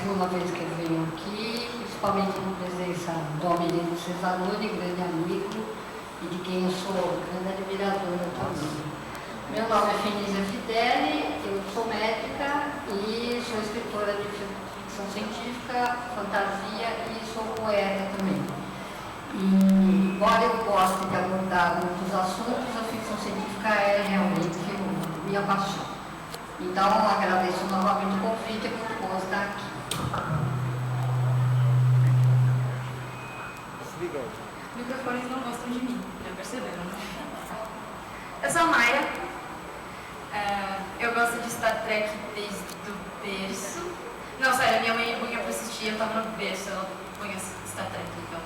segunda vez que eu venho aqui, principalmente com a presença do Almirante Cesaroni, grande amigo, e de quem eu sou grande admiradora também. Meu nome é Fenícia Fideli, eu sou médica e sou escritora de ficção científica, fantasia e sou poeta também. E, embora eu goste de abordar muitos assuntos, a ficção científica é realmente minha paixão. Então, agradeço novamente o convite, é muito bom estar aqui. Os microfones não gostam de mim, já perceberam, né? Eu sou a Maia, eu gosto de Star Trek desde o berço. Não, sério, minha mãe punha pra assistir, eu tava no berço, ela punha Star Trek, então...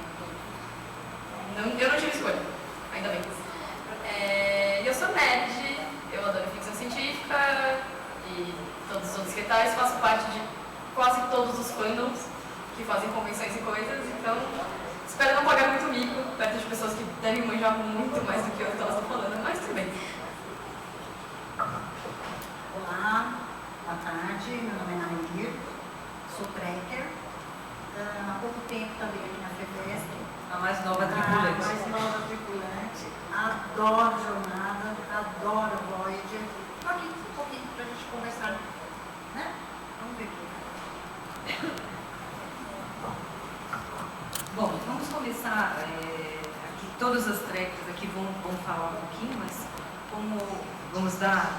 eu não tive escolha, ainda bem. Eu sou nerd, eu adoro ficção científica e todos os outros que tais, faço parte de quase todos os fandoms que fazem convenções e coisas, então espero não pagar muito mico perto de pessoas que devem manjar muito mais do que eu que elas estão falando, mas tudo bem. Olá, boa tarde, meu nome é Nair, sou trekker, há pouco tempo também aqui na FEFESC. A mais nova tripulante. A mais nova tripulante, adoro jornada, adoro Voyager. Estou aqui um pouquinho para a gente conversar, né? Vamos ver aqui. Bom, vamos começar, aqui todas as tracks aqui vão falar um pouquinho, mas como vamos dar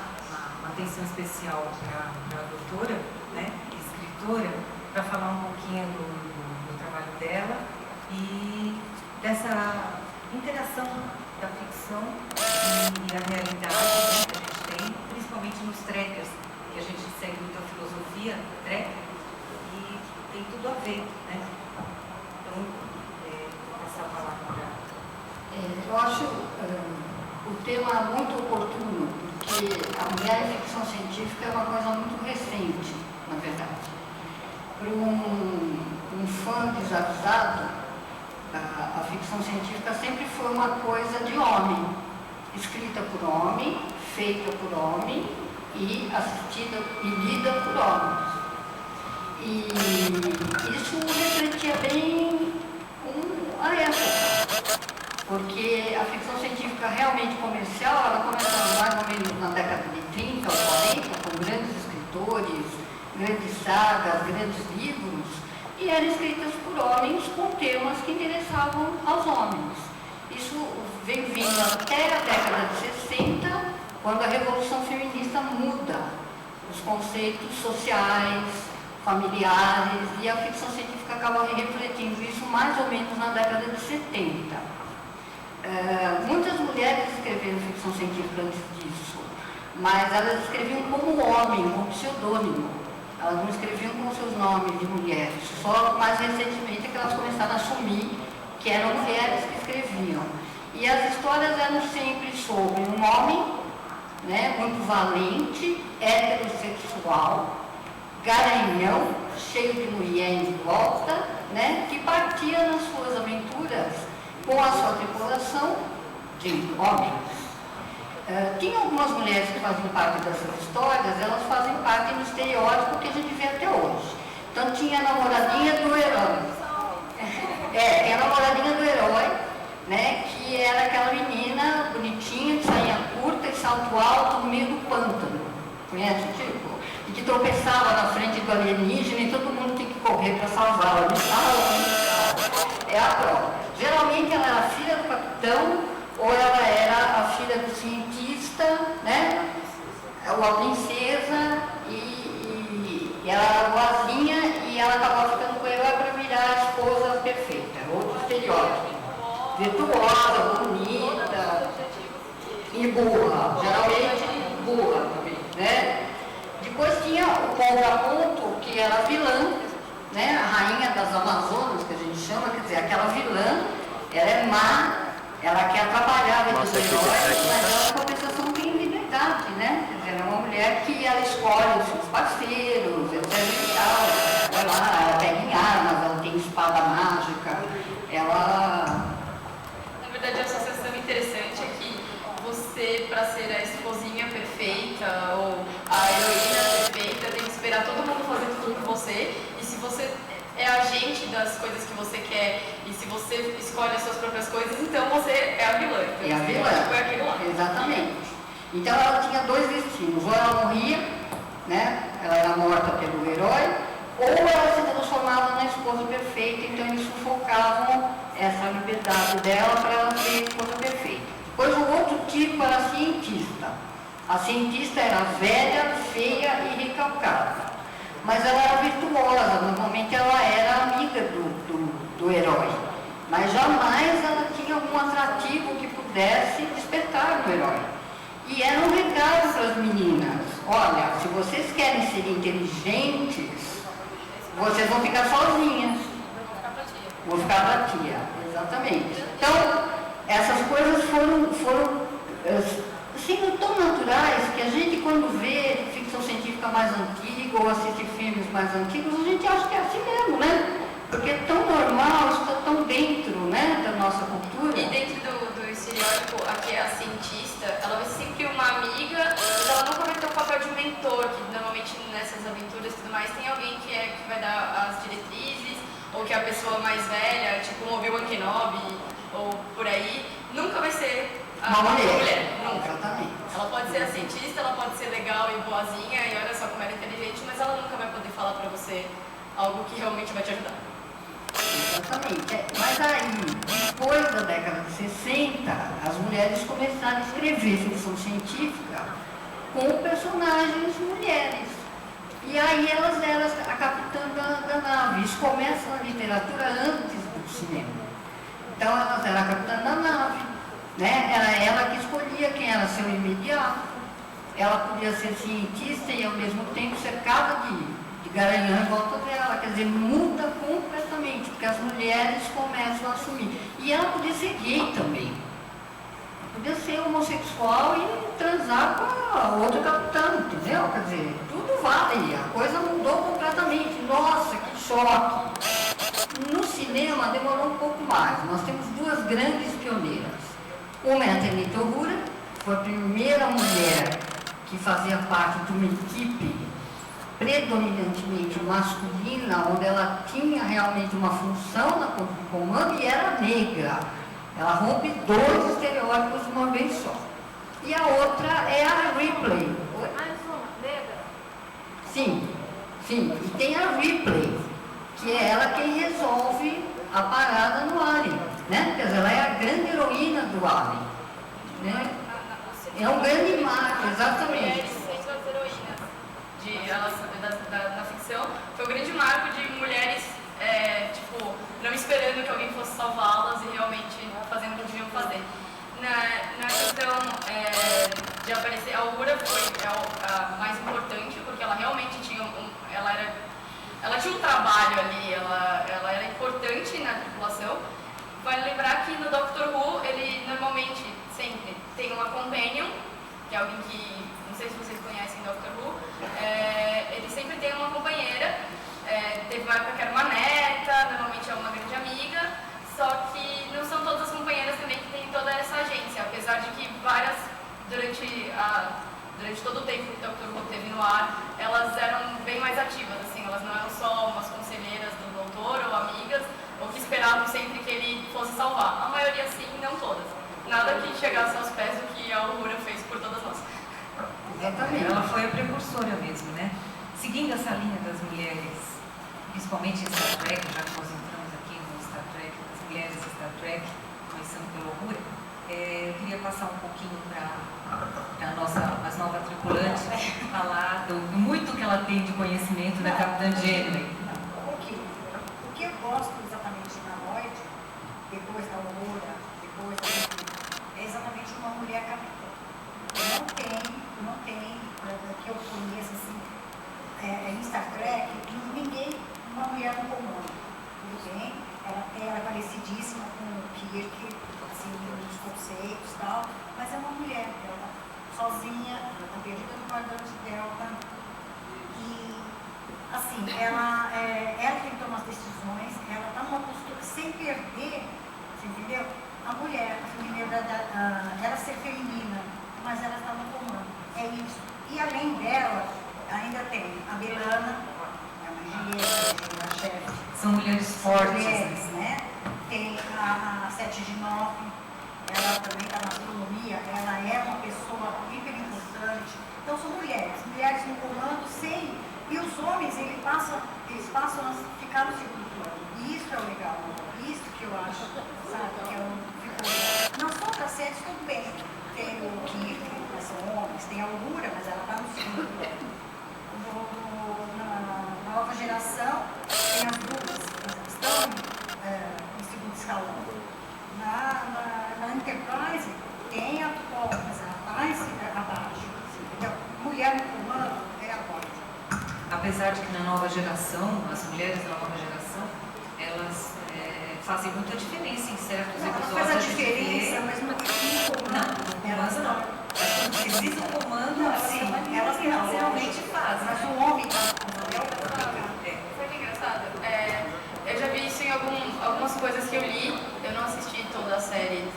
uma atenção especial para a doutora, né, escritora, para falar um pouquinho do trabalho dela e dessa interação da ficção e a realidade, né, que a gente tem, principalmente nos trekkers, que a gente segue muito a filosofia trekker e tem tudo a ver, né? Então, vou passar a palavra para... Eu acho o tema muito oportuno, porque a mulher em ficção científica é uma coisa muito recente, na verdade. Para um fã desavisado, a ficção científica sempre foi uma coisa de homem, escrita por homem, feita por homem e assistida e lida por homens. E isso refletia bem a época, porque a ficção científica realmente comercial, ela começou mais ou menos na década de 30 ou 40, com grandes escritores, grandes sagas, grandes livros, e eram escritas por homens com temas que interessavam aos homens. Isso vem vindo até a década de 60, quando a Revolução Feminista muda os conceitos sociais, familiares, e a ficção científica acaba refletindo isso mais ou menos na década de 70. Muitas mulheres escreveram ficção científica antes disso, mas elas escreviam como homem, como pseudônimo. Elas não escreviam com seus nomes de mulheres. Só mais recentemente que elas começaram a assumir que eram mulheres que escreviam. E as histórias eram sempre sobre um homem, né, muito valente, heterossexual, garanhão, cheio de mulher em volta, né, que partia nas suas aventuras com a sua tripulação de homens. Tinha algumas mulheres que faziam parte dessas histórias, elas fazem parte do estereótipo que a gente vê até hoje. Então tinha a namoradinha do herói. Tem a namoradinha do herói, né, que era aquela menina bonitinha, de sainha curta e salto alto no meio do pântano. Conhece o tipo? E que tropeçava na frente do alienígena e todo mundo tem que correr para salvá-la. É a prova. Geralmente ela era filha do capitão, ou ela era a filha do cientista, né? Ou a princesa, e ela era boazinha e ela acabava ficando com o herói para virar a esposa perfeita. Outro estereótipo. Virtuosa, bonita e burra. Geralmente burra também, né? Depois tinha o contraponto, que era a vilã, né? A rainha das Amazonas, que a gente chama, quer dizer, aquela vilã, ela é má. Ela quer atrapalhar a vida dos heróis, mas ela, em compensação, tem liberdade, né? Quer dizer, ela é uma mulher que ela escolhe os seus parceiros, etc e tal. Vai lá, ela pega em armas, ela tem espada mágica, ela... Na verdade, a associação interessante é que você, para ser a esposinha perfeita ou a heroína perfeita, tem que esperar todo mundo fazer tudo por você você, e se você é agente das coisas que você quer, e se você escolhe as suas próprias coisas, então você é a vilã. Então, É a vilã. Foi aquilo lá. Exatamente. Então ela tinha dois destinos, ou ela morria, né? Ela era morta pelo herói, ou ela se transformava na esposa perfeita, então eles sufocavam essa liberdade dela para ela ser a esposa perfeita. Depois o outro tipo era a cientista. A cientista era velha, feia e recalcada. Mas ela era virtuosa, normalmente ela era amiga do herói. Mas jamais ela tinha algum atrativo que pudesse despertar no herói. E era um recado para as meninas: olha, se vocês querem ser inteligentes, vocês vão ficar sozinhas. Vou ficar pra tia, exatamente. Então, essas coisas foram sendo tão naturais que a gente, quando vê ficção científica mais antiga ou assiste filmes mais antigos, a gente acha que é assim mesmo, né? Porque é tão normal, está tão dentro, né, da nossa cultura. E dentro do estereótipo, aqui a cientista, ela vai ser sempre uma amiga, mas ela nunca vai ter o papel de mentor, que normalmente nessas aventuras e tudo mais tem alguém que vai dar as diretrizes, ou que é a pessoa mais velha, tipo um Obi-Wan Kenobi, ou por aí, nunca vai ser uma mulher. Nunca. Exatamente. Ela pode ser a cientista, ela pode ser legal e boazinha, e olha só como ela é inteligente, mas ela nunca vai poder falar pra você algo que realmente vai te ajudar. Exatamente. Mas aí, depois da década de 60, as mulheres começaram a escrever ficção científica com personagens mulheres. E aí elas eram a capitã da nave. Isso começa na literatura antes do cinema. Então elas eram a capitã da nave, né? Era ela que escolhia quem era seu imediato. Ela podia ser cientista e ao mesmo tempo cercada de garanhão em volta dela. Quer dizer, muda completamente, porque as mulheres começam a assumir. E ela podia ser gay também. Podia ser homossexual e transar com a outra capitã, entendeu? Quer dizer, tudo vale, a coisa mudou completamente. Nossa, que choque! No cinema demorou um pouco mais. Nós temos duas grandes pioneiras. Uma é a Tenente Uhura, foi a primeira mulher que fazia parte de uma equipe predominantemente masculina, onde ela tinha realmente uma função na corpo de comando e era negra. Ela rompe dois estereótipos de uma vez só. E a outra é a Ripley. Negra? Sim. E tem a Ripley, que é ela quem resolve a parada no Alien, né? Quer dizer, ela é a grande heroína do Alien, né? É um grande marco, exatamente. Mulheres sendo as heroínas da ficção, foi um grande marco de mulheres, não esperando que alguém fosse salvá-las e realmente fazendo o que deviam fazer. Na questão de aparecer, a Uhura foi a mais importante, porque ela realmente tinha ela tinha um trabalho ali, ela era importante na tripulação. Vale lembrar que no Doctor Who, ele normalmente sempre tem uma companion, que é alguém que, não sei se vocês conhecem Doctor Who, ele sempre tem uma companheira. Teve uma época que era uma neta, normalmente é uma grande amiga, só que não são todas as companheiras também que têm toda essa agência, apesar de que várias, durante todo o tempo que o Doctor Who teve no ar, elas eram bem mais ativas, assim, elas não eram só umas conselheiras do doutor ou amigas, ou que esperavam sempre que ele fosse salvar. A maioria sim, não todas. Nada que chegasse aos pés do que a Uhura fez por todas nós. Exatamente. Ela foi a precursora mesmo, né? Seguindo essa linha das mulheres, principalmente em Star Trek, já que nós entramos aqui no Star Trek, das mulheres de Star Trek, começando pela Uhura, eu queria passar um pouquinho para a nossa mais nova tripulante falar do muito que ela tem de conhecimento da Capitã Janeway. O que eu gosto exatamente na Lloyd, depois da Uhura, depois da é exatamente uma mulher capitã. Não tem, que eu conheço assim, em Star Trek, ninguém, uma mulher no comando. Tudo bem, ela é parecidíssima com o Kirk, assim, nos conceitos e tal, mas é uma mulher, ela tá sozinha, ela está perdida no quadrante Delta. E, assim, ela tem que tomar as decisões, ela está numa postura sem perder, você entendeu? A mulher, a feminilidade, ela ser feminina, mas ela está no comando. É isso. E além dela, ainda tem a B'Elanna, é uma a chefe. São mulheres fortes, Mulheres, né? Tem a 7 de 9, ela também está na astronomia, ela é uma pessoa hiper importante. Então são mulheres no comando sem. E os homens, eles passam a ficar no segundo plano. E isso é o legal, isso que eu acho, sabe, que é nas outras séries tudo bem. Tem o Kirk, que são homens, tem a Aurora, mas ela está no segundo plano. Na nova geração, tem as duas, elas estão no segundo escalão. Na Enterprise, tem a Tupoc, mas ela está abaixo. Entendeu? Mulher no comando é a voz. Apesar de que na nova geração, as mulheres da nova geração, elas fazem muita diferença em certos episódios. Faz a diferença, mas no comando não. Precisam do comando, elas realmente fazem. Mas o homem Foi engraçado. Eu já vi isso em algumas coisas que eu li. Eu não assisti toda a série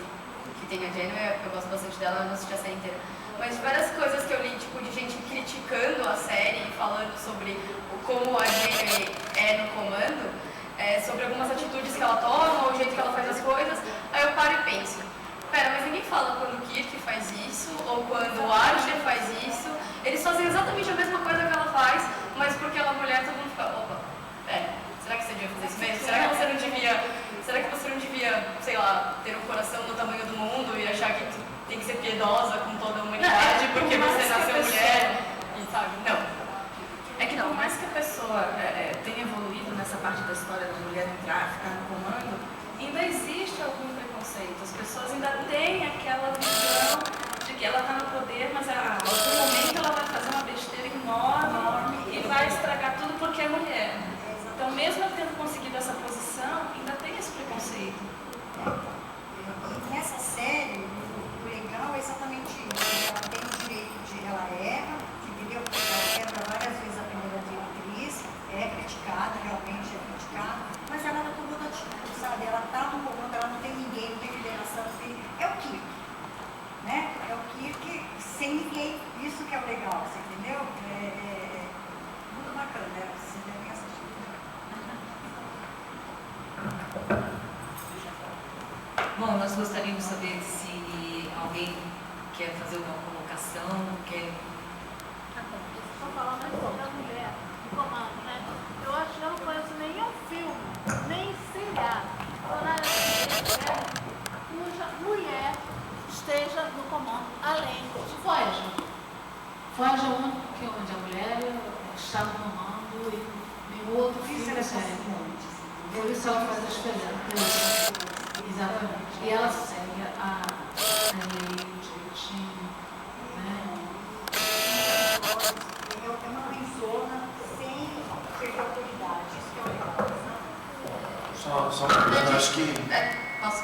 que tem a Janeway, eu gosto bastante dela, eu não assisti a série inteira. Mas várias coisas que eu li, tipo, de gente criticando a série, falando sobre como a Janeway é no comando, sobre algumas atitudes que ela toma, o jeito que ela faz as coisas, aí eu paro e penso, pera, mas ninguém fala quando o Kirk faz isso, ou quando o Archer faz isso, eles fazem exatamente a mesma coisa que ela faz, mas porque ela é mulher, todo mundo fica, opa, será que você devia fazer isso mesmo? Será que você não devia, sei lá, ter um coração do tamanho do mundo e achar que tem que ser piedosa com toda a humanidade porque você nasceu mulher, e sabe? Não. É que não, por mais que a pessoa tenha evoluído nessa parte da história da mulher entrar, ficar no comando, ainda existe algum preconceito. As pessoas ainda têm aquela visão de que ela está no poder, mas a algum momento ela vai fazer uma besteira enorme e vai estragar tudo porque é mulher. Então, mesmo tendo conseguido essa posição, ainda tem esse preconceito. Nessa série, o legal é exatamente isso. Ela tem o direito de... Ela erra, entendeu? Ela quebra várias vezes a primeira diretriz, é criticada, realmente é criticada, mas ela não tomou atitude, sabe? Ela está no comando, ela não tem ninguém, não tem federação, não tem... É o Kirk, né? É o Kirk sem ninguém. Isso que é o legal, você entendeu? Muito bacana, né? Você deve assistir. Bom, nós gostaríamos de saber se alguém quer fazer uma colocação, quer... Vou falar mais sobre a mulher no comando, né? Eu acho que eu não conheço nenhum filme, nem seriado, horário cuja mulher esteja no comando, além de Voyager. Voyager é o único que onde a mulher está no comando e nenhum outro filme segue. Por isso ela faz a experiência. Exatamente. E ela segue a lei direitinho, né? É uma mãezona sem perder a autoridade. Isso que é o legal. Só eu acho que... Posso?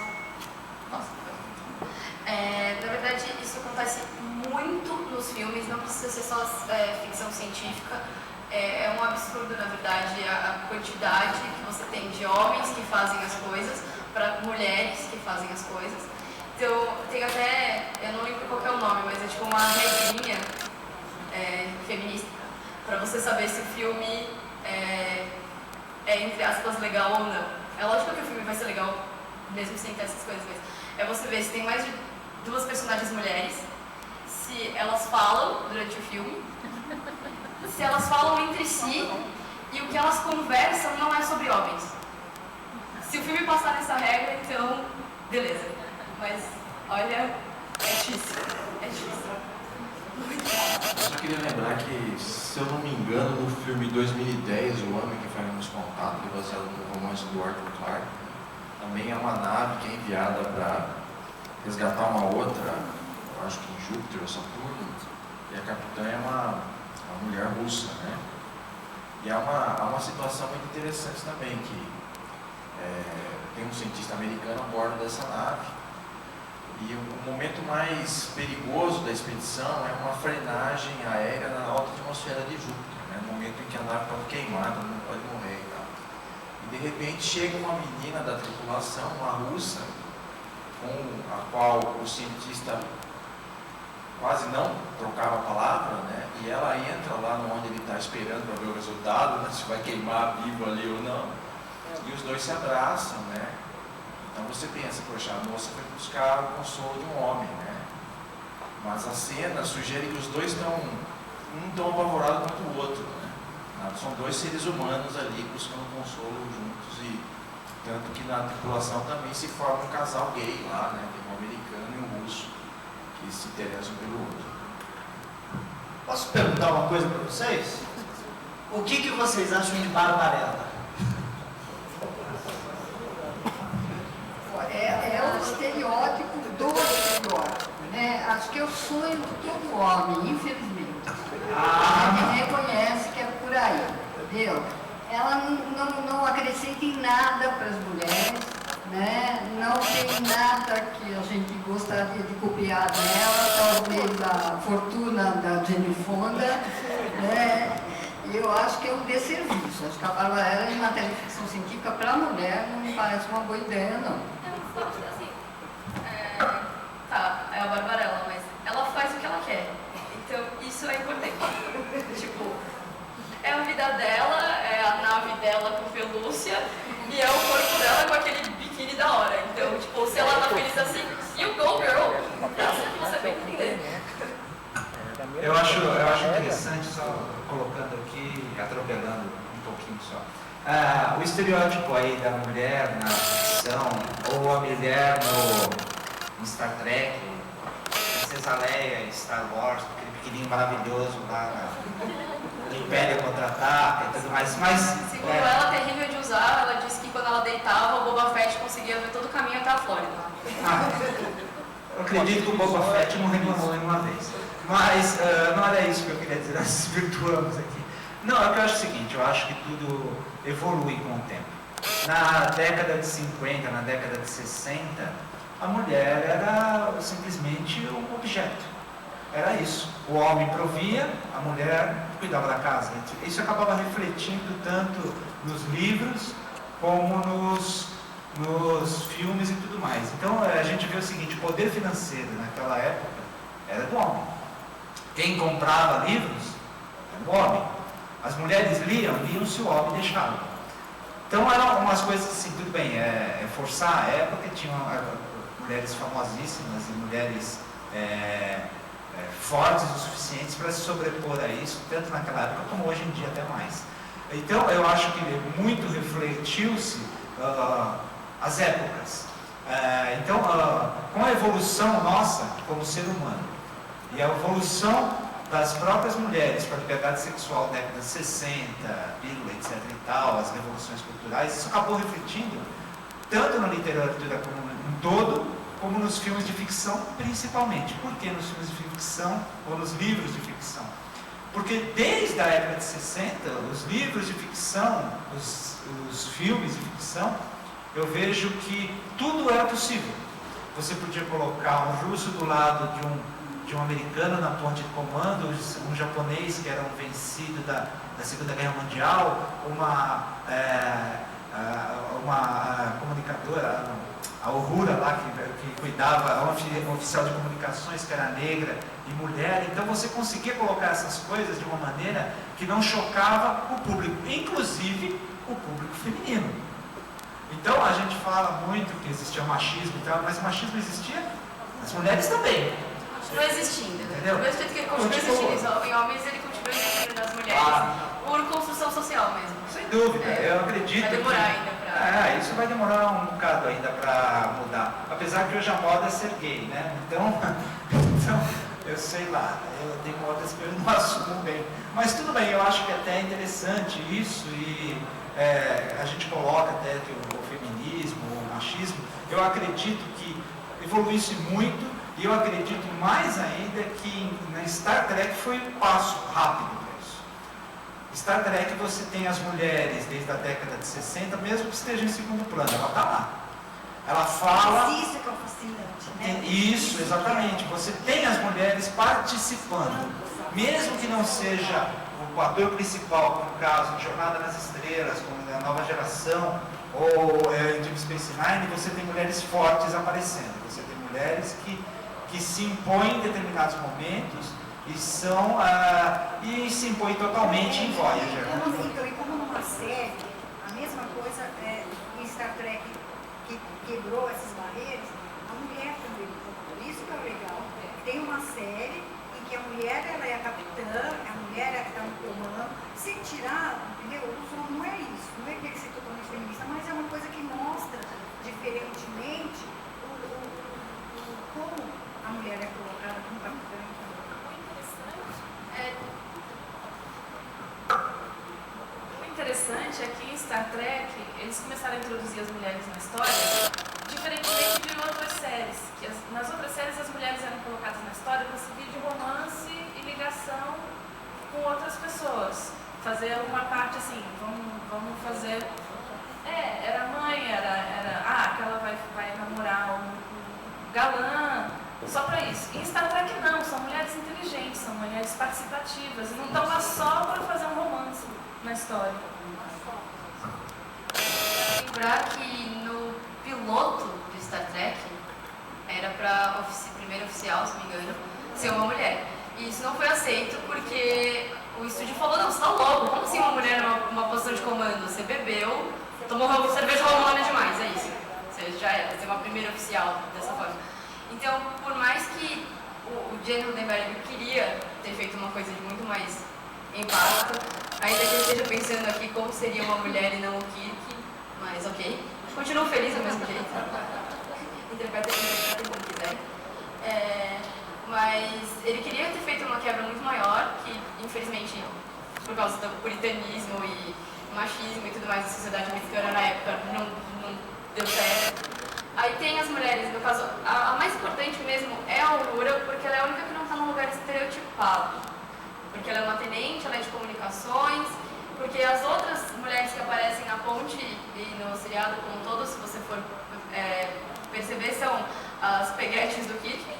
Na verdade, isso acontece muito nos filmes, não precisa ser só ficção científica. É um absurdo, na verdade, a quantidade que você tem de homens que fazem as coisas para mulheres que fazem as coisas. Então, tem até, eu não lembro qual que é o nome, mas é tipo uma regrinha feminista para você saber se o filme é, entre aspas, legal ou não. É lógico que o filme vai ser legal, mesmo sem ter essas coisas, mas é você ver se tem mais de 2 personagens mulheres, se elas falam durante o filme, se elas falam entre si e o que elas conversam não é sobre homens. Se o filme passar nessa regra, então, beleza. Mas, olha, é difícil. É difícil. Eu só queria lembrar que, se eu não me engano, no filme 2010, O Homem que Faremos Contato, que é baseado no romance do Arthur Clarke, também é uma nave que é enviada para resgatar uma outra, eu acho que em Júpiter ou Saturno, e a capitã é uma mulher russa, né? E há uma situação muito interessante também, que tem um cientista americano a bordo dessa nave, e o momento mais perigoso da expedição é uma frenagem aérea na alta atmosfera de Júpiter, né? No momento em que a nave está queimada, não pode morrer e tal. E de repente chega uma menina da tripulação, uma russa, com a qual o cientista quase não trocava a palavra, né? E ela entra lá onde ele está esperando para ver o resultado, né? Se vai queimar vivo ali ou não. E os dois se abraçam, né? Então você pensa, poxa, a moça foi buscar o consolo de um homem, né? Mas a cena sugere que os dois estão, um tão apavorado quanto o outro, né? São dois seres humanos ali buscando consolo juntos, e tanto que na tripulação também se forma um casal gay lá, né? Tem um americano e um russo que se interessam pelo outro. Posso perguntar uma coisa para vocês? O que vocês acham de Barbarella? É o estereótipo do estereótipo, né? Acho que é o sonho de todo homem, infelizmente. A gente reconhece que é por aí, entendeu? Ela não acrescenta em nada para as mulheres, né? Não tem nada que a gente gostaria de copiar dela, talvez a fortuna da Jane Fonda, né? E eu acho que é um desserviço. Acho que a Barbarella, em matéria de ficção científica, para a mulher, não me parece uma boa ideia, não. Assim, tá, é a Barbarella, mas ela faz o que ela quer. Então, isso é importante. Tipo, é a vida dela, é a nave dela com pelúcia, e é o corpo dela com aquele biquíni da hora. Então, tipo, se ela tá feliz assim, you go, girl! É assim que você vai entender. Eu acho interessante, só colocando aqui, atropelando um pouquinho só. O estereótipo aí da mulher na ficção, ou a mulher no Star Trek, Princesa Leia, Star Wars, aquele pequenininho maravilhoso lá no Império Contra-Ataca e tudo mais. Mas, segundo ela, terrível de usar, ela disse que quando ela deitava, o Boba Fett conseguia ver todo o caminho até a Flórida. Eu acredito que o Boba Fett não reclamou nenhuma vez. Mas não era isso que eu queria dizer, nós virtuamos aqui. Não, é que eu acho o seguinte, eu acho que tudo evolui com o tempo. Na década de 50, na década de 60, a mulher era simplesmente um objeto. Era isso. O homem provia, a mulher cuidava da casa. Isso acabava refletindo tanto nos livros como nos filmes e tudo mais. Então a gente vê o seguinte, o poder financeiro naquela época era do homem. Quem comprava livros era o homem. As mulheres liam se o homem deixava. Então eram umas coisas assim, tudo bem, forçar a época, tinham mulheres famosíssimas e mulheres fortes o suficientes para se sobrepor a isso, tanto naquela época como hoje em dia até mais. Então eu acho que muito refletiu-se as épocas. Então com a evolução nossa como ser humano e a evolução das próprias mulheres para a liberdade sexual da década de 60, pílula, etc. e tal, as revoluções culturais, isso acabou refletindo tanto na literatura como um todo, como nos filmes de ficção, principalmente. Por que nos filmes de ficção ou nos livros de ficção? Porque desde a época de 60, os livros de ficção, os filmes de ficção, eu vejo que tudo era possível. Você podia colocar um russo do lado de um americano na ponte de comando, um japonês que era um vencido da Segunda Guerra Mundial, uma comunicadora, a Uhura lá, que cuidava, uma oficial de comunicações que era negra e mulher. Então você conseguia colocar essas coisas de uma maneira que não chocava o público, inclusive o público feminino. Então a gente fala muito que existia machismo e tal, mas o machismo existia nas mulheres também. Continua existindo. Entendeu? Do mesmo jeito que ele continua existindo em homens, ele continua existindo nas mulheres, por construção social mesmo. Sem dúvida, eu acredito. Vai demorar ainda para. Isso vai demorar um bocado ainda para mudar. Apesar que hoje a moda é ser gay, né? Então eu sei lá, eu tenho modas que eu não assumo bem. Mas tudo bem, eu acho que até é interessante isso e a gente coloca até que o feminismo, o machismo, eu acredito que evoluísse muito. E eu acredito mais ainda que na Star Trek foi um passo rápido para isso. Star Trek você tem as mulheres desde a década de 60, mesmo que esteja em segundo plano, ela está lá. Ela fala... Isso que é o fascinante, né? Isso, exatamente. Você tem as mulheres participando, mesmo que não seja o ator principal, como o caso de Jornada nas Estrelas, como a Nova Geração, ou Deep Space Nine, você tem mulheres fortes aparecendo. Você tem mulheres que que se impõem em determinados momentos e se impõem totalmente em Voyager. Então, e como numa série, a mesma coisa em Star Trek, que quebrou essas barreiras, a mulher também. Por isso que é legal. Tem uma série em que a mulher ela é a capitã, a mulher é a que está no comando, sem tirar, entendeu? Não é isso, não é que tem que ser totalmente feminista, mas é uma coisa que mostra diferentemente como a mulher é colocada como capitã. O interessante é que em Star Trek eles começaram a introduzir as mulheres na história, diferentemente de outras séries. Nas outras séries as mulheres eram colocadas na história para servir de romance e ligação com outras pessoas. Fazer alguma parte assim, vamos fazer. Era mãe, aquela vai namorar um galã. Só para isso. Em Star Trek não, são mulheres inteligentes, são mulheres participativas, e não estão lá só para fazer um romance na história. Lembrar que no piloto de Star Trek era para primeiro oficial, se não me engano, ser uma mulher. E isso não foi aceito porque o estúdio falou, não, você tá louco, como assim uma mulher numa posição de comando? Você bebeu, tomou cerveja romana demais, é isso. Você já era, ser uma primeira oficial dessa forma. Então, por mais que o Gene Roddenberry queria ter feito uma coisa de muito mais impacto, ainda que eu esteja pensando aqui como seria uma mulher e não o Kirk, mas ok. Continuo feliz do mesmo jeito. Interpreta como quiser. Mas ele queria ter feito uma quebra muito maior, que infelizmente, por causa do puritanismo e machismo e tudo mais da sociedade americana na época, não deu certo. Aí tem as mulheres, no caso, a mais importante mesmo é a Aurora, porque ela é a única que não está num lugar estereotipado. Porque ela é uma tenente, ela é de comunicações, porque as outras mulheres que aparecem na ponte e no seriado como um todo, se você for perceber, são as peguetes do Kirk.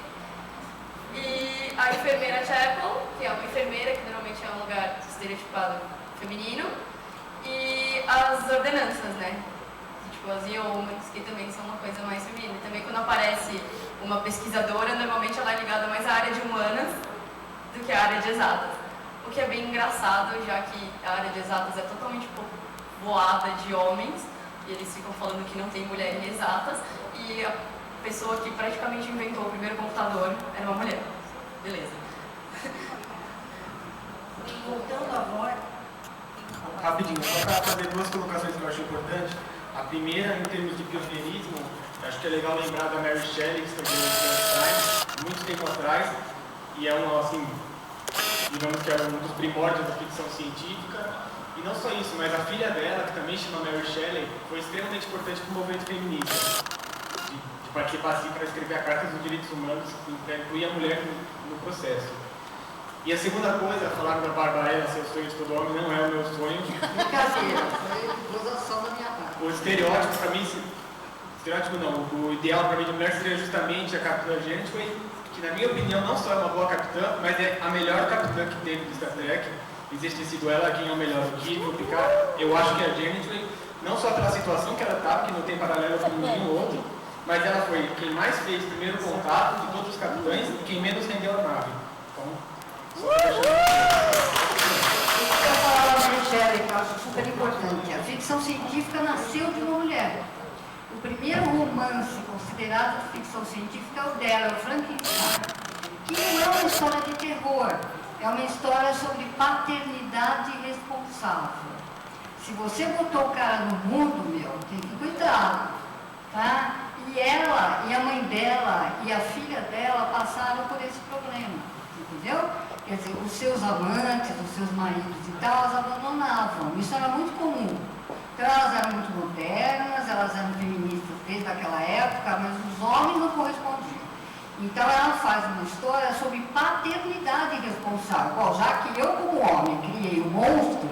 E a enfermeira Chapel, que é uma enfermeira, que normalmente é um lugar estereotipado feminino, e as ordenanças, né? Tipo, as yeomans, que também são uma coisa mais feminina. E também quando aparece uma pesquisadora, normalmente ela é ligada mais à área de humanas do que à área de exatas. O que é bem engraçado, já que a área de exatas é totalmente povoada de homens, e eles ficam falando que não tem mulher em exatas, e a pessoa que praticamente inventou o primeiro computador era uma mulher. Beleza. Voltando agora. Rapidinho, só para fazer duas colocações que eu acho importantes. A primeira, em termos de pioneirismo, acho que é legal lembrar da Mary Shelley, que escreveu muito tempo atrás, e é assim, digamos que é um dos primórdios da ficção científica. E não só isso, mas a filha dela, que também chama Mary Shelley, foi extremamente importante para o movimento feminista. De participar assim para escrever a Carta dos Direitos Humanos, que inclui a mulher no processo. E a segunda coisa, falaram da Barbarella ser o sonho de todo homem, não é o meu sonho. Brincadeira, foi gozação da minha parte. O estereótipo para mim, estereótipo não, o ideal para mim de mulher seria justamente a capitã Janeway, que na minha opinião não só é uma boa capitã, mas é a melhor capitã que teve do Star Trek. Existe sido ela quem é o melhor, o Kirk, o Picard. Eu acho que a Janeway, não só pela situação que ela está, que não tem paralelo com nenhum outro, mas ela foi quem mais fez primeiro contato de todos os capitães e quem menos rendeu a nave. Então, Isso que eu falava da Michelle, que eu acho super importante. A ficção científica nasceu de uma mulher. O primeiro romance considerado ficção científica é o dela, é o Frankenstein, que não é uma história de terror, é uma história sobre paternidade responsável. Se você botou o cara no mundo, meu, tem que cuidar, tá? E ela, e a mãe dela, e a filha dela passaram por esse problema, entendeu? Quer dizer, os seus amantes, os seus maridos e tal, elas abandonavam. Isso era muito comum. Então elas eram muito modernas, elas eram feministas desde aquela época, mas os homens não correspondiam. Então ela faz uma história sobre paternidade responsável. Bom, já que eu como homem criei um monstro,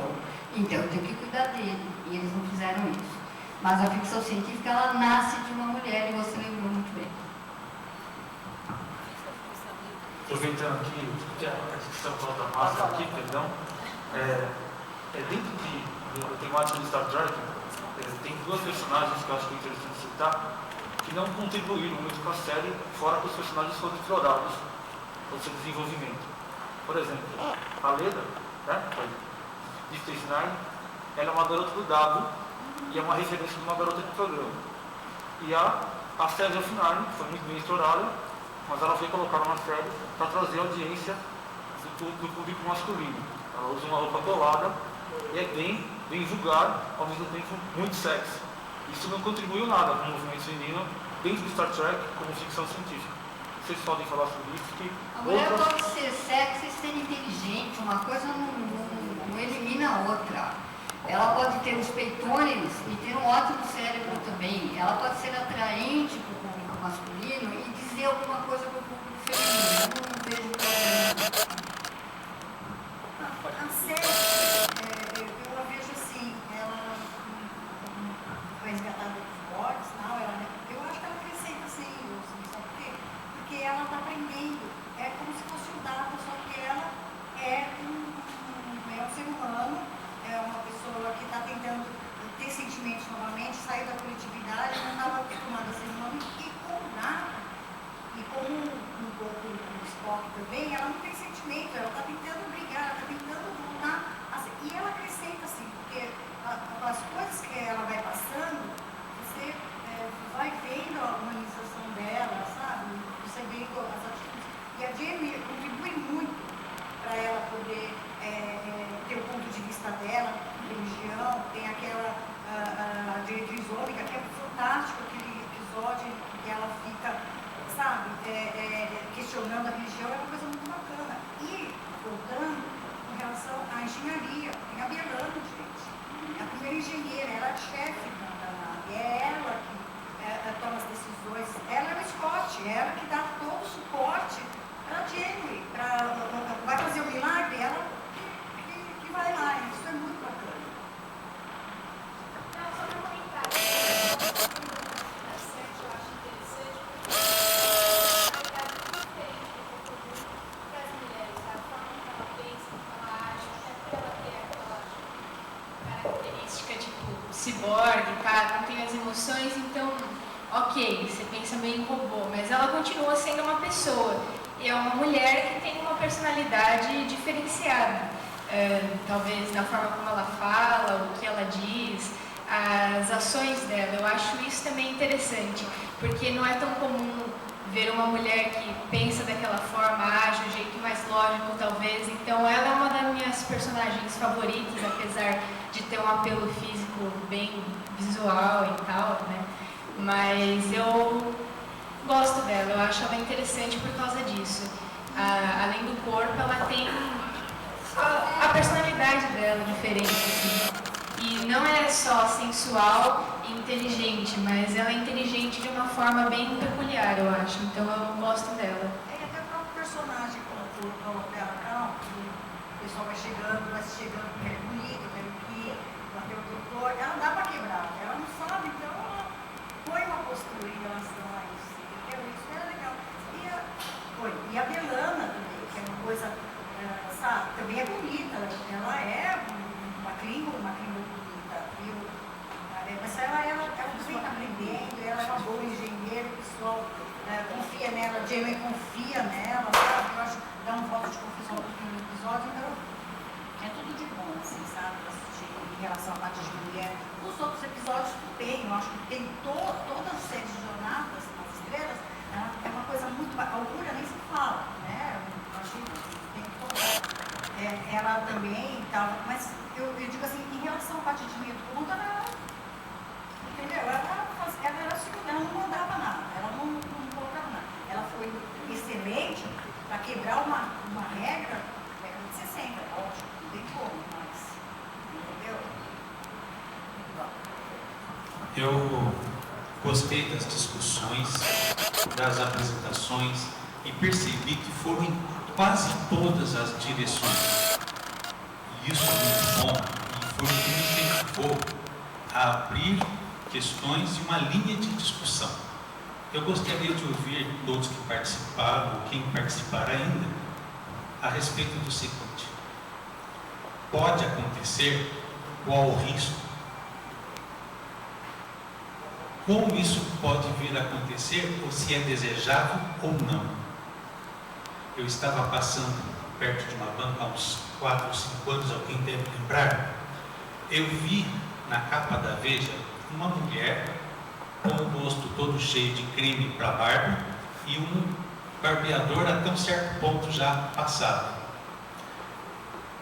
então eu tenho que cuidar dele. E eles não fizeram isso. Mas a ficção científica, ela nasce de uma mulher, e você lembrou muito bem. Aproveitando aqui, a discussão falando da máscara aqui, perdão, dentro da temática de Star Trek, tem duas personagens que eu acho que é interessante citar, que não contribuíram muito com a série, fora que os personagens foram explorados no seu desenvolvimento. Por exemplo, a Leda, né, de Space Nine, ela é uma garota do dado e é uma referência de uma garota de programa. E a série of Nine foi muito bem explorada, mas ela foi colocada na série para trazer a audiência do público masculino. Ela usa uma roupa colada e é bem vulgar, ao mesmo tempo muito sexy. Isso não contribuiu nada com o movimento feminino dentro do Star Trek como ficção científica. Vocês podem falar sobre isso? Que a mulher pode ser sexy e ser inteligente, uma coisa não elimina a outra. Ela pode ter os peitões e ter um ótimo cérebro também. Ela pode ser atraente para o público masculino e dizer alguma coisa para o público feminino. Eu não vejo problema. A série, eu a vejo assim, ela foi resgatada dos bots, eu acho que ela acrescenta assim, sabe por quê? Porque ela está aprendendo, é como se fosse um dado, só que ela é um ser humano, é uma pessoa que está tentando ter sentimentos novamente, sair da coletividade, não estava acostumada a ser humano, e com o dado, e como um pouco o Spock também, ela não tem sentimento, ela está tentando brigar, ela está tentando voltar, assim, e ela acrescenta assim, porque as coisas que ela vai passando, você vai vendo a humanização dela, sabe? Você vê as atitudes. E a Jamie contribui muito para ela poder ter o ponto de vista dela, religião, tem aquela diretriz ônica, que é fantástico, aquele episódio que ela fica, sabe, questionando a religião, é uma coisa muito bacana. E, voltando, em relação à engenharia, tem a Belano, gente. É a primeira engenheira, ela é a chefe da nave, é ela que toma as decisões, ela é o Scott, é ela que dá todo o suporte para a Janeway, vai fazer o milagre, ela que vai lá, isso é muito bacana. Não, só para comentar, eu acho interessante, a realidade muito diferente do comum para as mulheres, a forma que ela pensa, que ela age, até por ela ter aquela característica tipo ciborgue, tá? Não tem as emoções, então, ok, você pensa meio em robô, mas ela continua sendo uma pessoa. E é uma mulher que tem uma personalidade diferenciada. Talvez na forma como ela fala, o que ela diz, as ações dela. Eu acho isso também interessante, porque não é tão comum ver uma mulher que pensa daquela forma, age de um jeito mais lógico, talvez. Então, ela é uma das minhas personagens favoritas, apesar de ter um apelo físico bem visual e tal, né? Mas eu gosto dela, eu acho ela interessante por causa disso. Além do corpo, ela tem a personalidade dela diferente, assim. E não é só sensual e inteligente, mas ela é inteligente de uma forma bem peculiar, eu acho. Então eu gosto dela. E até o próprio personagem, quando coloca ela cá, o pessoal vai chegando, que é bonito, que é aqui, bateu o doutor, ela não dá para quebrar, ela não sabe, então ela põe uma postura em relação a isso, entendeu? Isso é legal. E a Belana também, que é uma coisa, sabe, também é bonita, ela é uma Klingon bonita, viu? Mas ela também está aprendendo, ela é uma boa engenheira, o pessoal confia nela, a Jamie confia nela, sabe? Eu acho que dá um voto de confusão no primeiro episódio, então é tudo de bom, assim, sabe, para assistir em relação à parte de mulher. Os outros episódios tem, eu acho que tem todas as séries de Jornadas nas Estrelas, é uma coisa muito bacana. A Augúria nem se fala, né? Eu acho que tem que tocar. Ela também estava, mas eu digo assim, em relação à parte de meio do mundo, entendeu? Ela não mandava nada, ela não colocava nada. Ela foi excelente para quebrar uma regra da década de 60, ótimo, não tem como, mas, entendeu? Eu gostei das discussões, das apresentações e percebi que foram em quase todas as direções. E isso é muito bom e foi o que me incentivou a abrir questões e uma linha de discussão. Eu gostaria de ouvir todos que participaram ou quem participar ainda a respeito do seguinte: pode acontecer, qual o risco como isso pode vir a acontecer, ou se é desejável ou não. Eu estava passando perto de uma banca há uns 4 ou 5 anos, alguém deve lembrar. Eu vi na capa da Veja uma mulher com o rosto todo cheio de creme para barba e um barbeador até um certo ponto já passado.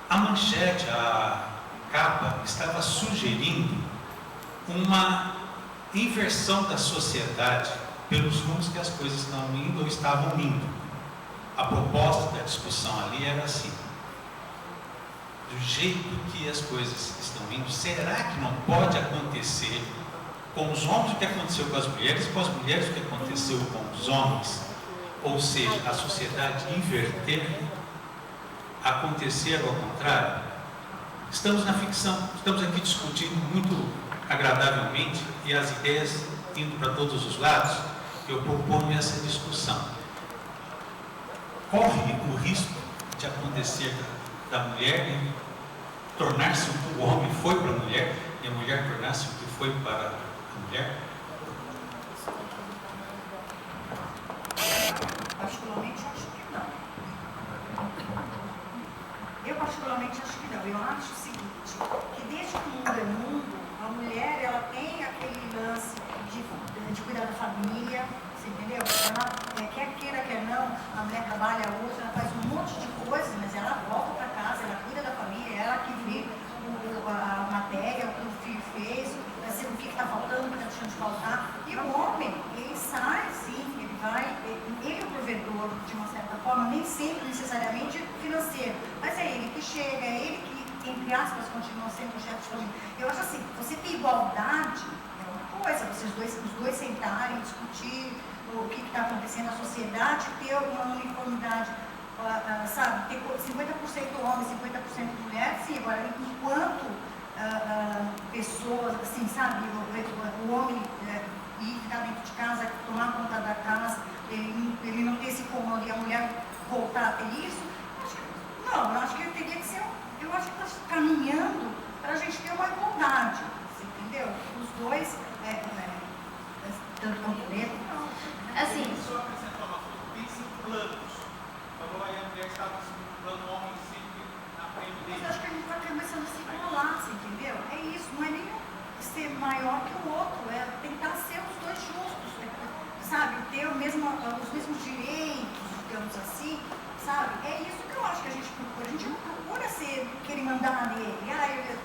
A manchete, a capa, estava sugerindo uma inversão da sociedade pelos rumos que as coisas estão indo ou estavam indo. A proposta da discussão ali era assim: do jeito que as coisas estão indo, será que não pode acontecer com os homens o que aconteceu com as mulheres e com as mulheres o que aconteceu com os homens? Ou seja, a sociedade inverter, acontecer ao contrário? Estamos na ficção, estamos aqui discutindo muito agradavelmente e as ideias indo para todos os lados. Eu proponho essa discussão. Corre o risco de acontecer da mulher e tornar-se o que o homem foi para a mulher e a mulher tornar-se o que foi para a mulher? Particularmente acho que não. Eu particularmente acho que não. Eu acho o seguinte, que desde que o mundo é mundo, a mulher ela tem aquele lance de cuidar da família, você entendeu? Ela, quer queira, quer não, a mulher trabalha hoje, ela faz um monte de coisas, mas ela volta para casa, ela cuida da família, ela que vê a matéria, o que o filho fez, o que está faltando, o que está deixando de faltar. E o homem, ele sai, sim, ele vai, ele é o provedor, de uma certa forma, nem sempre necessariamente financeiro, mas é ele que chega, é ele que, entre aspas, continua sendo o chefe de família. Eu acho assim, você ter igualdade é uma coisa, os dois sentarem, discutir o que está acontecendo na sociedade, ter uma uniformidade, sabe, ter 50% homem, 50% mulher, sim, agora, enquanto pessoas, assim, sabe, o homem ir ficar dentro de casa, tomar conta da casa, ele não ter esse incômodo e a mulher voltar a ter isso, não, eu acho que teria que ser, eu acho que está caminhando para a gente ter uma igualdade, você entendeu? Os dois, tanto quanto dentro, não. Assim, Só acrescentar uma coisa, pense em planos. Falou aí a mulher estava no plano, o homem sempre na frente dele. Mas eu acho que a gente está começando a se igualar, você entendeu? É isso, não é nem ser maior que o outro, é tentar ser os dois justos, sabe? Ter os mesmos direitos, digamos assim, sabe? É isso que eu acho que a gente procura. A gente não procura querer mandar nele.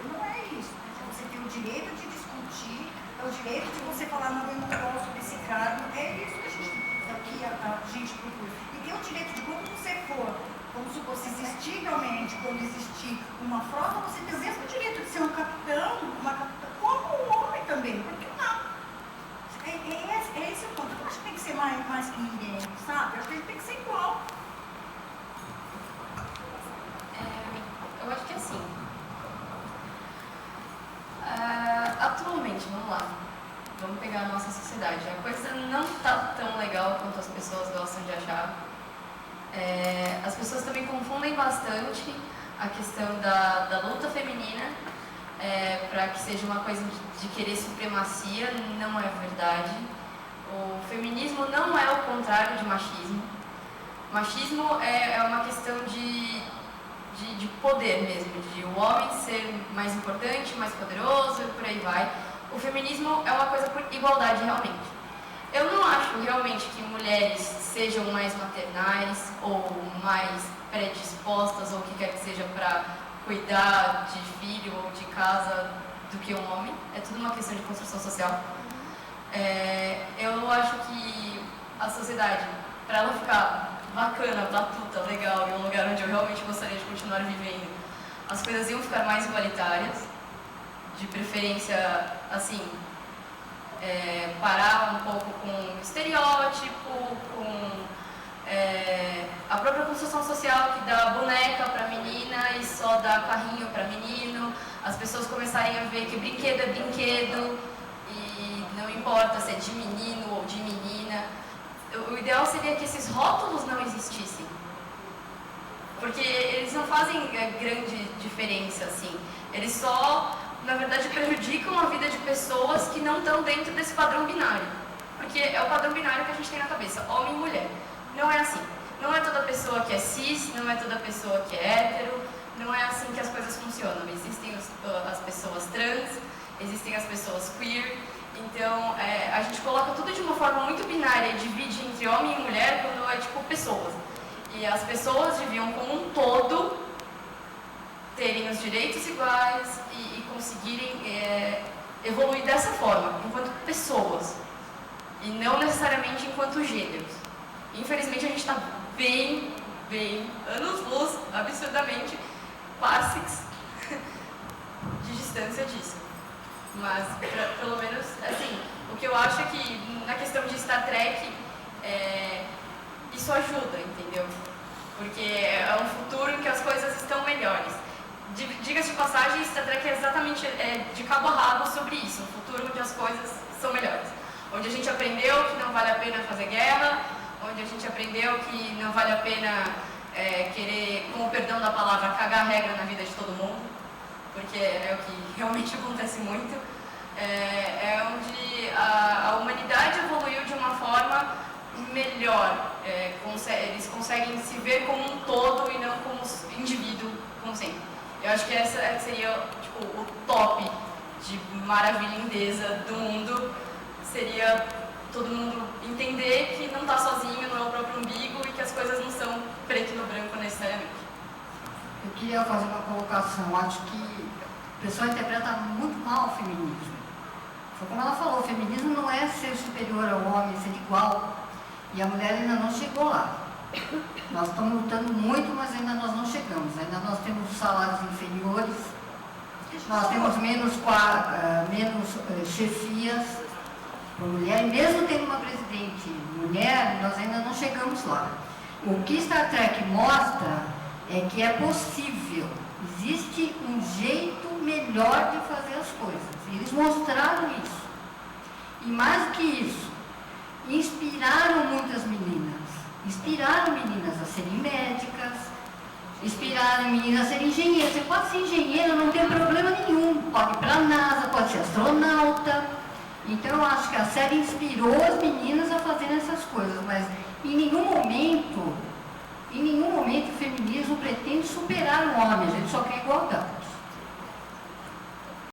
Não é isso. Você tem o direito de discutir, é o direito de você falar, não, eu não gosto desse cargo. É isso que a gente procura. E tem o direito de quando você for, vamos supor, se existir realmente, quando existir uma frota, você tem o mesmo direito de ser um capitão, como um homem também. Por que não? É esse o ponto. Eu acho que tem que ser mais que ninguém, sabe? Eu acho que a gente tem que ser igual. eu acho que assim, atualmente, vamos lá, vamos pegar a nossa sociedade, a coisa não está tão legal quanto as pessoas gostam de achar. As pessoas também confundem bastante a questão da luta feminina para que seja uma coisa de querer supremacia. Não é verdade. O feminismo não é o contrário de machismo. Machismo é uma questão de poder mesmo, de o homem ser mais importante, mais poderoso e por aí vai. O feminismo é uma coisa por igualdade realmente. Eu não acho realmente que mulheres sejam mais maternais ou mais predispostas ou o que quer que seja para cuidar de filho ou de casa do que um homem. É tudo uma questão de construção social. Eu acho que a sociedade, para ela ficar bacana, batuta, legal, e um lugar onde eu realmente gostaria de continuar vivendo, as coisas iam ficar mais igualitárias, de preferência, assim, parar um pouco com o estereótipo, com a própria construção social que dá boneca para menina e só dá carrinho para menino, as pessoas começarem a ver que brinquedo é brinquedo e não importa se é de menino ou de menina. O ideal seria que esses rótulos não existissem, porque eles não fazem grande diferença, assim. Eles só, na verdade, prejudicam a vida de pessoas que não estão dentro desse padrão binário. Porque é o padrão binário que a gente tem na cabeça, homem e mulher. Não é assim. Não é toda pessoa que é cis, não é toda pessoa que é hétero, não é assim que as coisas funcionam. Existem as pessoas trans, existem as pessoas queer. Então, a gente coloca tudo de uma forma muito binária e divide entre homem e mulher quando é tipo pessoas. E as pessoas deviam, como um todo, terem os direitos iguais e conseguirem evoluir dessa forma, enquanto pessoas, e não necessariamente enquanto gêneros. Infelizmente, a gente está bem anos-luz, absurdamente, parsecs de distância disso. Mas, pelo menos, assim, o que eu acho é que, na questão de Star Trek, isso ajuda, entendeu? Porque é um futuro em que as coisas estão melhores. Diga-se de passagem, Star Trek é exatamente de cabo a rabo sobre isso, um futuro onde as coisas são melhores. Onde a gente aprendeu que não vale a pena fazer guerra, onde a gente aprendeu que não vale a pena querer, com o perdão da palavra, cagar regra na vida de todo mundo, porque é o que realmente acontece muito. É onde a humanidade evoluiu de uma forma melhor. Eles conseguem se ver como um todo e não como indivíduo, como sempre. Eu acho que essa seria tipo, o top de maravilha e lindeza do mundo, seria todo mundo entender que não está sozinho, não é o próprio umbigo e que as coisas não são preto no branco necessariamente. Eu queria fazer uma colocação. Acho que a pessoa interpreta muito mal o feminismo. Foi como ela falou, o feminismo não é ser superior ao homem, ser igual. E a mulher ainda não chegou lá. Nós estamos lutando muito, mas ainda nós não chegamos. Ainda nós temos salários inferiores, nós temos menos chefias por mulher, e mesmo tendo uma presidente mulher, nós ainda não chegamos lá. O que Star Trek mostra é que é possível, existe um jeito melhor de fazer as coisas. Eles mostraram isso. E mais do que isso, inspiraram muitas meninas. Inspiraram meninas a serem médicas, inspiraram meninas a serem engenheiras. Você pode ser engenheira, não tem problema nenhum. Pode ir para a NASA, pode ser astronauta. Então eu acho que a série inspirou as meninas a fazerem essas coisas, mas em nenhum momento o feminismo pretende superar o homem, a gente só quer igualdade.